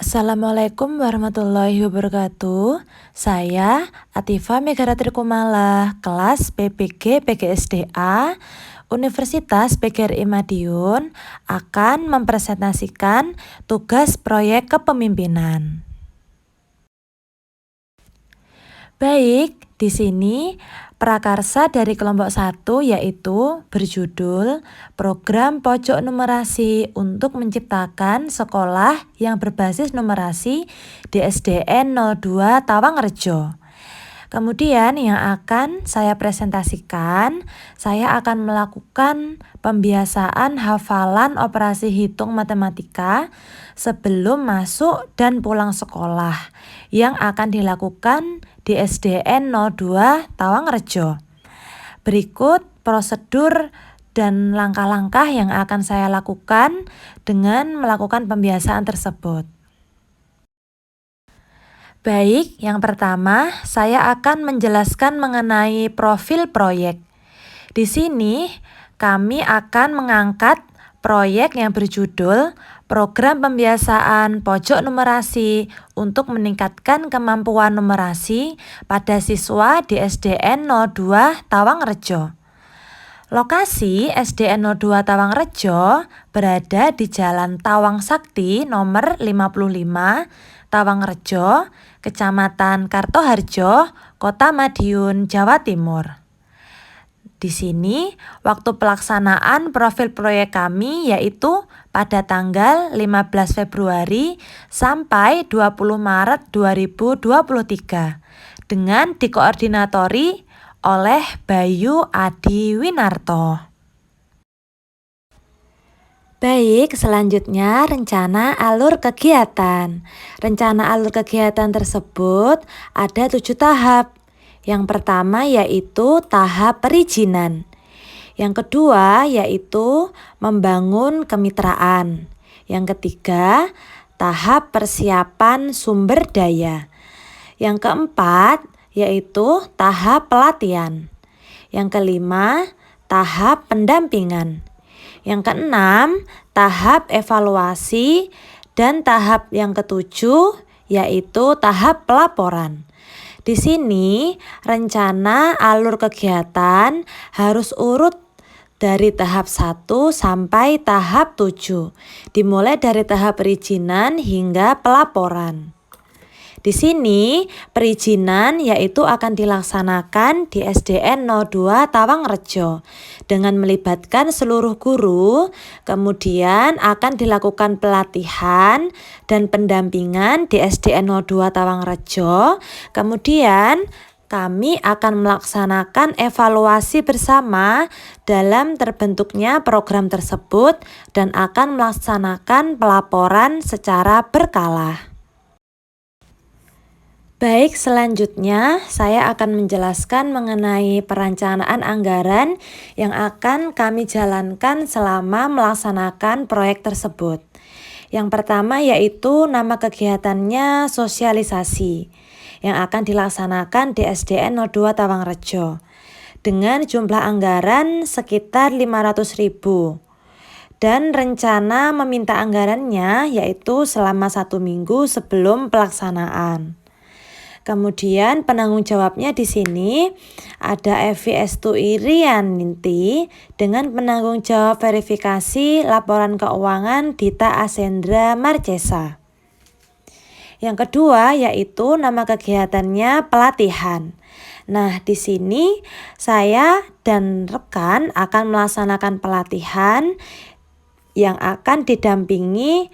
Assalamualaikum warahmatullahi wabarakatuh. Saya Atifa Megaratri Kumala, kelas PPG PGSDA Universitas PGRI Madiun akan mempresentasikan tugas proyek kepemimpinan. Baik, di sini prakarsa dari kelompok 1 yaitu berjudul Program Pojok Numerasi untuk Menciptakan Sekolah yang Berbasis Numerasi di SDN 02 Tawangrejo. Kemudian yang akan saya presentasikan, saya akan melakukan pembiasaan hafalan operasi hitung matematika sebelum masuk dan pulang sekolah yang akan dilakukan di SDN 02 Tawangrejo. Berikut prosedur dan langkah-langkah yang akan saya lakukan dengan melakukan pembiasaan tersebut. Baik, yang pertama saya akan menjelaskan mengenai profil proyek. Di sini kami akan mengangkat proyek yang berjudul Program Pembiasaan Pojok Numerasi untuk Meningkatkan Kemampuan Numerasi pada Siswa di SDN 02 Tawangrejo. Lokasi SDN 02 Tawangrejo berada di Jalan Tawang Sakti nomor 55, Tawangrejo, Kecamatan Kartoharjo, Kota Madiun, Jawa Timur. Di sini waktu pelaksanaan profil proyek kami yaitu pada tanggal 15 Februari sampai 20 Maret 2023 dengan dikoordinatori oleh Bayu Adi Winarto. Baik, selanjutnya rencana alur kegiatan. Rencana alur kegiatan tersebut ada 7 tahap. Yang pertama yaitu tahap perizinan. Yang kedua yaitu membangun kemitraan. Yang ketiga, tahap persiapan sumber daya. Yang keempat yaitu tahap pelatihan. Yang kelima, tahap pendampingan. Yang keenam, tahap evaluasi, dan tahap yang ketujuh yaitu tahap pelaporan. Di sini rencana alur kegiatan harus urut dari tahap 1 sampai tahap 7, dimulai dari tahap perizinan hingga pelaporan. Di sini perizinan yaitu akan dilaksanakan di SDN 02 Tawangrejo dengan melibatkan seluruh guru, kemudian akan dilakukan pelatihan dan pendampingan di SDN 02 Tawangrejo, kemudian kami akan melaksanakan evaluasi bersama dalam terbentuknya program tersebut dan akan melaksanakan pelaporan secara berkala. Baik, selanjutnya saya akan menjelaskan mengenai perencanaan anggaran yang akan kami jalankan selama melaksanakan proyek tersebut. Yang pertama yaitu nama kegiatannya sosialisasi yang akan dilaksanakan di SDN 02 Tawangrejo dengan jumlah anggaran sekitar 500.000 dan rencana meminta anggarannya yaitu selama 1 minggu sebelum pelaksanaan. Kemudian penanggung jawabnya di sini ada Evi Estu Irianti dengan penanggung jawab verifikasi laporan keuangan Dita Asendra Marcesa. Yang kedua yaitu nama kegiatannya pelatihan. Nah, di sini saya dan rekan akan melaksanakan pelatihan yang akan didampingi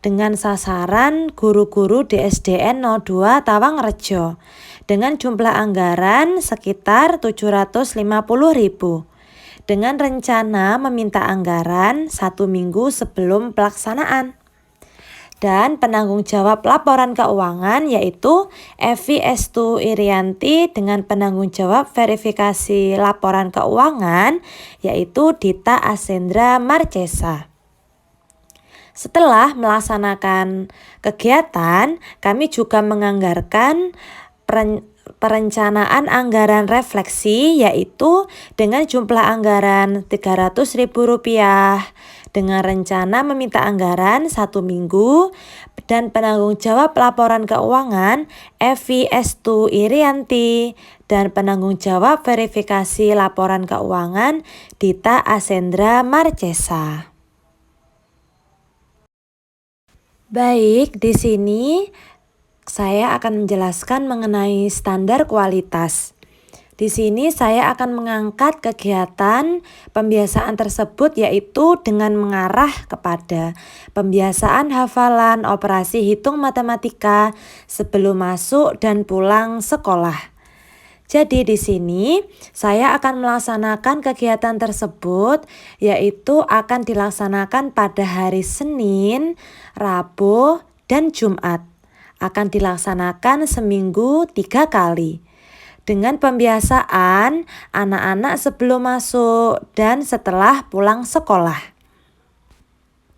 dengan sasaran guru-guru di SDN 02 Tawangrejo dengan jumlah anggaran sekitar 750.000 dengan rencana meminta anggaran 1 minggu sebelum pelaksanaan. Dan penanggung jawab laporan keuangan yaitu Evi Estu Irianti dengan penanggung jawab verifikasi laporan keuangan yaitu Dita Asendra Marcesa. Setelah melaksanakan kegiatan, kami juga menganggarkan perencanaan anggaran refleksi yaitu dengan jumlah anggaran Rp300.000 dengan rencana meminta anggaran 1 minggu dan penanggung jawab laporan keuangan Evi Estu Irianti dan penanggung jawab verifikasi laporan keuangan Dita Asendra Marcesa. Baik, di sini saya akan menjelaskan mengenai standar kualitas. Di sini saya akan mengangkat kegiatan pembiasaan tersebut yaitu dengan mengarah kepada pembiasaan hafalan operasi hitung matematika sebelum masuk dan pulang sekolah. Jadi di sini saya akan melaksanakan kegiatan tersebut yaitu akan dilaksanakan pada hari Senin, Rabu, dan Jumat. Akan dilaksanakan seminggu 3 kali. Dengan pembiasaan anak-anak sebelum masuk dan setelah pulang sekolah.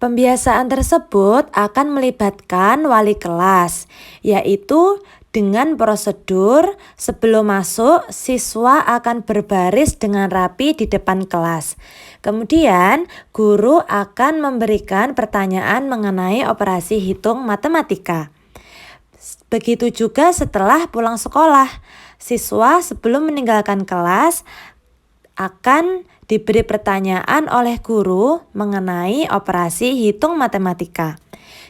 Pembiasaan tersebut akan melibatkan wali kelas, yaitu dengan prosedur sebelum masuk siswa akan berbaris dengan rapi di depan kelas. Kemudian guru akan memberikan pertanyaan mengenai operasi hitung matematika. Begitu juga setelah pulang sekolah. Siswa sebelum meninggalkan kelas akan diberi pertanyaan oleh guru mengenai operasi hitung matematika.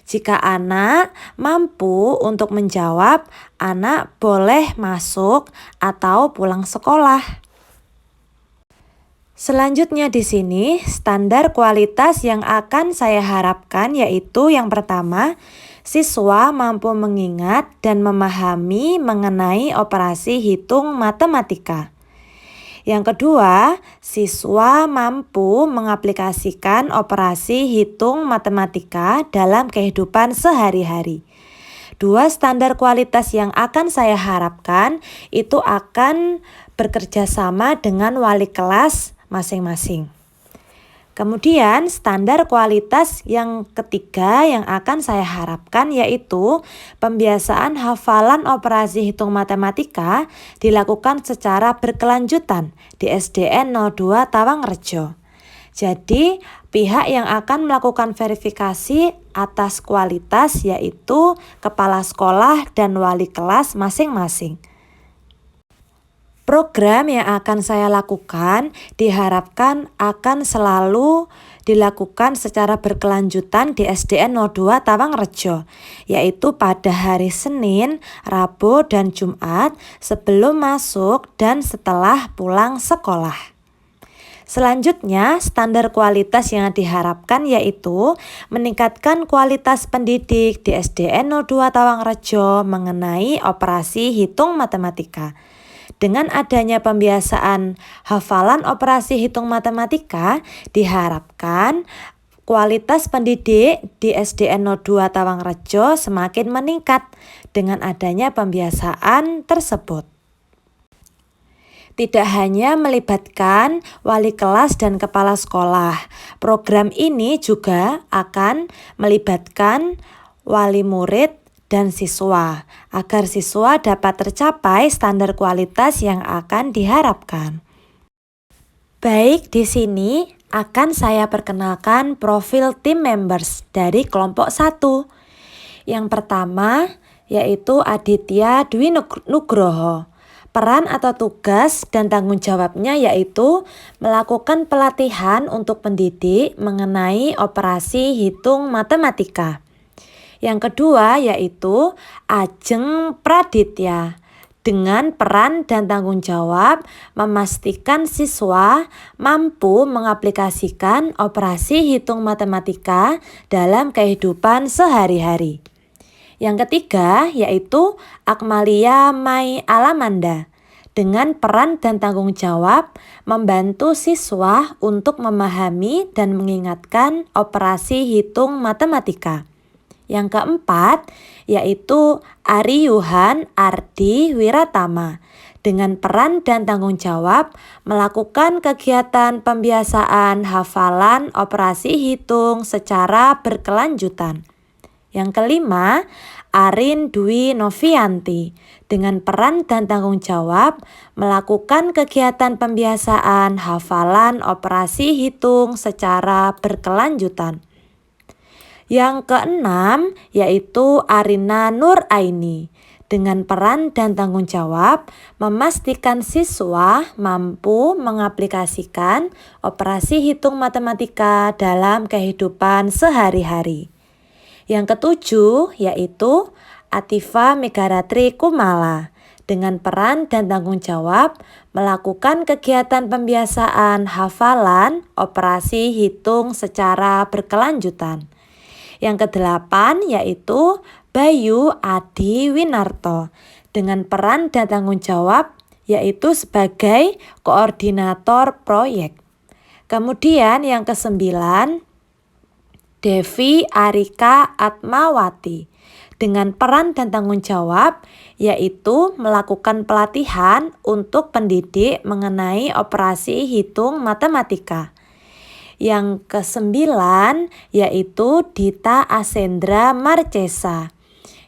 Jika anak mampu untuk menjawab, anak boleh masuk atau pulang sekolah. Selanjutnya di sini standar kualitas yang akan saya harapkan yaitu yang pertama, siswa mampu mengingat dan memahami mengenai operasi hitung matematika. Yang kedua, siswa mampu mengaplikasikan operasi hitung matematika dalam kehidupan sehari-hari. 2 standar kualitas yang akan saya harapkan itu akan bekerja sama dengan wali kelas masing-masing. Kemudian standar kualitas yang ketiga yang akan saya harapkan yaitu pembiasaan hafalan operasi hitung matematika dilakukan secara berkelanjutan di SDN 02 Tawangrejo. Jadi pihak yang akan melakukan verifikasi atas kualitas yaitu kepala sekolah dan wali kelas masing-masing. Program yang akan saya lakukan diharapkan akan selalu dilakukan secara berkelanjutan di SDN 02 Tawangrejo, yaitu pada hari Senin, Rabu, dan Jumat sebelum masuk dan setelah pulang sekolah. Selanjutnya, standar kualitas yang diharapkan yaitu meningkatkan kualitas pendidik di SDN 02 Tawangrejo mengenai operasi hitung matematika. Dengan adanya pembiasaan hafalan operasi hitung matematika, diharapkan kualitas pendidik di SDN 02 Tawangrejo semakin meningkat dengan adanya pembiasaan tersebut. Tidak hanya melibatkan wali kelas dan kepala sekolah, program ini juga akan melibatkan wali murid dan siswa, agar siswa dapat tercapai standar kualitas yang akan diharapkan. Baik, di sini akan saya perkenalkan profil tim members dari kelompok 1. Yang pertama yaitu Aditya Dwi Nugroho. Peran atau tugas dan tanggung jawabnya yaitu melakukan pelatihan untuk pendidik mengenai operasi hitung matematika. Yang kedua yaitu Ajeng Praditya dengan peran dan tanggung jawab memastikan siswa mampu mengaplikasikan operasi hitung matematika dalam kehidupan sehari-hari. Yang ketiga yaitu Akmalia Mai Alamanda dengan peran dan tanggung jawab membantu siswa untuk memahami dan mengingatkan operasi hitung matematika. Yang keempat yaitu Ariyuhan Ardi Wiratama dengan peran dan tanggung jawab melakukan kegiatan pembiasaan hafalan operasi hitung secara berkelanjutan. Yang kelima, Arin Dwi Novianti dengan peran dan tanggung jawab melakukan kegiatan pembiasaan hafalan operasi hitung secara berkelanjutan. Yang keenam yaitu Arina Nuraini dengan peran dan tanggung jawab memastikan siswa mampu mengaplikasikan operasi hitung matematika dalam kehidupan sehari-hari. Yang ketujuh yaitu Atifa Megaratri Kumala dengan peran dan tanggung jawab melakukan kegiatan pembiasaan hafalan operasi hitung secara berkelanjutan. Yang kedelapan yaitu Bayu Adi Winarto dengan peran dan tanggung jawab yaitu sebagai koordinator proyek. Kemudian yang kesembilan Devi Arika Atmawati dengan peran dan tanggung jawab yaitu melakukan pelatihan untuk pendidik mengenai operasi hitung matematika. Yang kesembilan yaitu Dita Asendra Marcesa,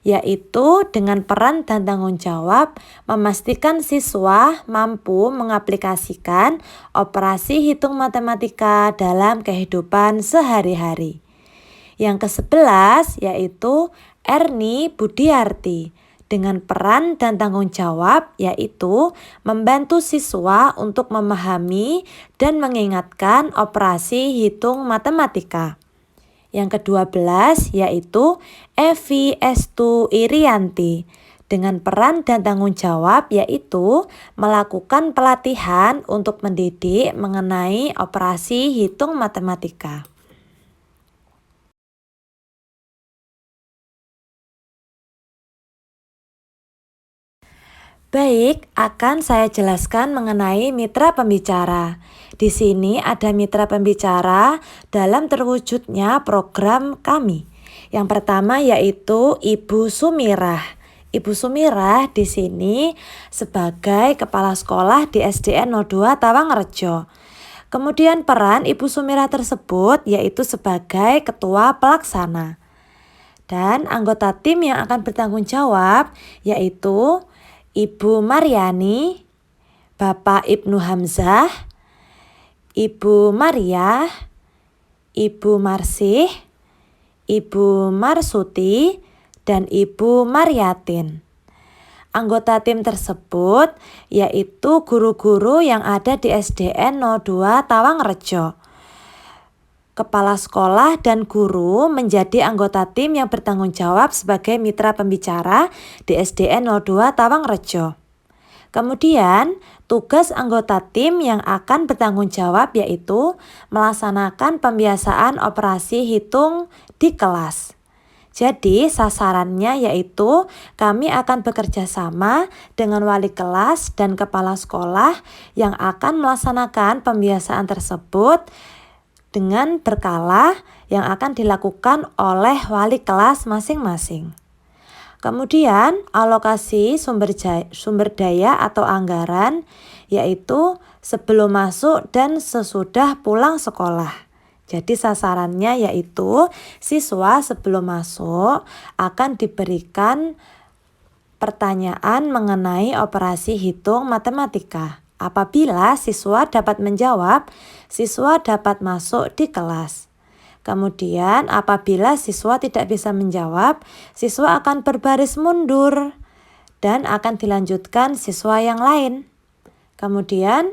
yaitu dengan peran dan tanggung jawab memastikan siswa mampu mengaplikasikan operasi hitung matematika dalam kehidupan sehari-hari. Yang kesebelas yaitu Erni Budiarti dengan peran dan tanggung jawab yaitu membantu siswa untuk memahami dan mengingatkan operasi hitung matematika. Yang ke-12 yaitu Evi Estu Irianti dengan peran dan tanggung jawab yaitu melakukan pelatihan untuk mendidik mengenai operasi hitung matematika. Baik, akan saya jelaskan mengenai mitra pembicara. Di sini ada mitra pembicara dalam terwujudnya program kami. Yang pertama yaitu Ibu Sumirah. Ibu Sumirah di sini sebagai kepala sekolah di SDN 02 Tawangrejo. Kemudian peran Ibu Sumirah tersebut yaitu sebagai ketua pelaksana. Dan anggota tim yang akan bertanggung jawab yaitu Ibu Mariani, Bapak Ibnu Hamzah, Ibu Maria, Ibu Marsih, Ibu Marsuti, dan Ibu Mariatin. Anggota tim tersebut yaitu guru-guru yang ada di SDN 02 Tawangrejo. Kepala sekolah dan guru menjadi anggota tim yang bertanggung jawab sebagai mitra pembicara di SDN 02 Tawangrejo. Kemudian, tugas anggota tim yang akan bertanggung jawab yaitu melaksanakan pembiasaan operasi hitung di kelas. Jadi, sasarannya yaitu kami akan bekerja sama dengan wali kelas dan kepala sekolah yang akan melaksanakan pembiasaan tersebut dengan berkala yang akan dilakukan oleh wali kelas masing-masing. Kemudian alokasi sumber daya atau anggaran yaitu sebelum masuk dan sesudah pulang sekolah. Jadi sasarannya yaitu siswa sebelum masuk akan diberikan pertanyaan mengenai operasi hitung matematika. Apabila siswa dapat menjawab, siswa dapat masuk di kelas. Kemudian apabila siswa tidak bisa menjawab, siswa akan berbaris mundur dan akan dilanjutkan siswa yang lain. Kemudian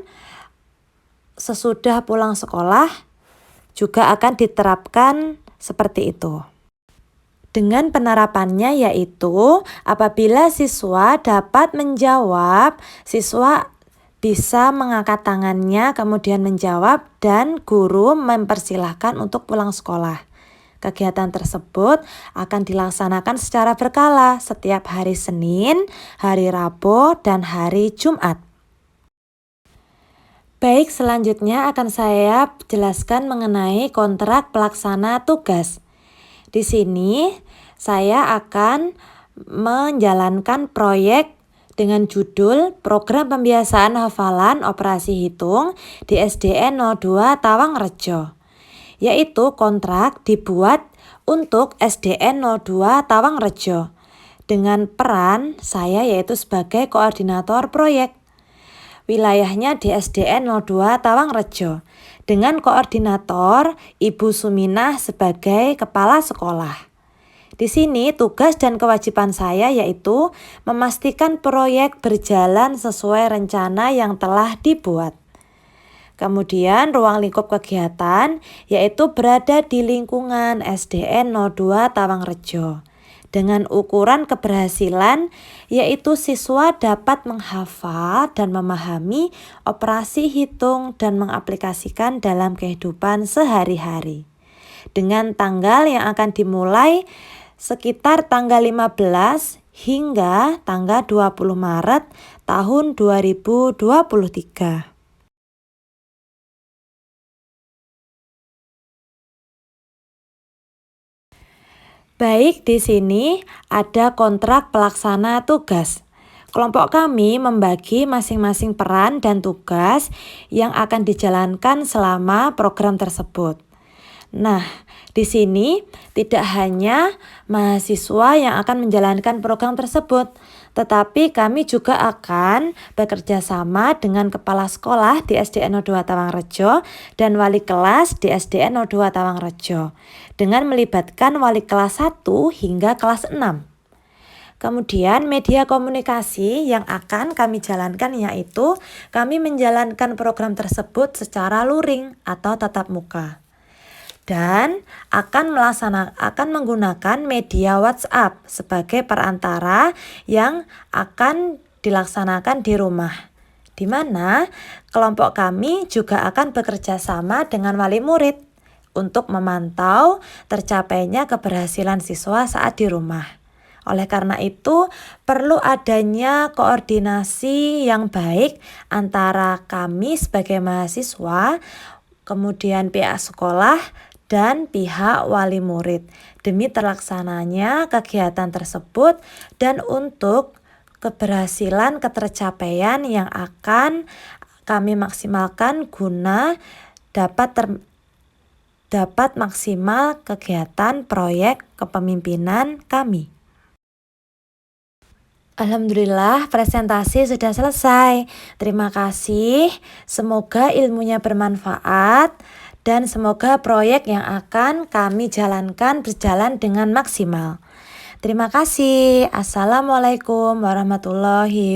sesudah pulang sekolah juga akan diterapkan seperti itu. Dengan penerapannya yaitu apabila siswa dapat menjawab, siswa bisa mengangkat tangannya kemudian menjawab dan guru mempersilahkan untuk pulang sekolah. Kegiatan tersebut akan dilaksanakan secara berkala setiap hari Senin, hari Rabu, dan hari Jumat. Baik, selanjutnya akan saya jelaskan mengenai kontrak pelaksana tugas. Di sini saya akan menjalankan proyek dengan judul Program Pembiasaan Hafalan Operasi Hitung di SDN 02 Tawangrejo. yaitu kontrak dibuat untuk SDN 02 Tawangrejo dengan peran saya yaitu sebagai koordinator proyek. Wilayahnya di SDN 02 Tawangrejo dengan koordinator Ibu Suminah sebagai kepala sekolah. Di sini tugas dan kewajiban saya yaitu memastikan proyek berjalan sesuai rencana yang telah dibuat. Kemudian ruang lingkup kegiatan yaitu berada di lingkungan SDN 02 Tawangrejo. Dengan ukuran keberhasilan yaitu siswa dapat menghafal dan memahami operasi hitung dan mengaplikasikan dalam kehidupan sehari-hari. Dengan tanggal yang akan dimulai sekitar tanggal 15 hingga tanggal 20 Maret tahun 2023. Baik, di sini ada kontrak pelaksana tugas. Kelompok kami membagi masing-masing peran dan tugas yang akan dijalankan selama program tersebut. Nah, di sini tidak hanya mahasiswa yang akan menjalankan program tersebut, tetapi kami juga akan bekerja sama dengan kepala sekolah di SDN 02 Tawangrejo dan wali kelas di SDN 02 Tawangrejo dengan melibatkan wali kelas 1 hingga kelas 6. Kemudian media komunikasi yang akan kami jalankan yaitu kami menjalankan program tersebut secara luring atau tatap muka. Dan akan menggunakan media WhatsApp sebagai perantara yang akan dilaksanakan di rumah, di mana kelompok kami juga akan bekerja sama dengan wali murid untuk memantau tercapainya keberhasilan siswa saat di rumah. Oleh karena itu, perlu adanya koordinasi yang baik antara kami sebagai mahasiswa, kemudian pihak sekolah, dan pihak wali murid demi terlaksananya kegiatan tersebut dan untuk keberhasilan ketercapaian yang akan kami maksimalkan guna dapat maksimal kegiatan proyek kepemimpinan kami. Alhamdulillah presentasi sudah selesai. Terima kasih. Semoga ilmunya bermanfaat. Dan semoga proyek yang akan kami jalankan berjalan dengan maksimal. Terima kasih. Assalamualaikum warahmatullahi wabarakatuh.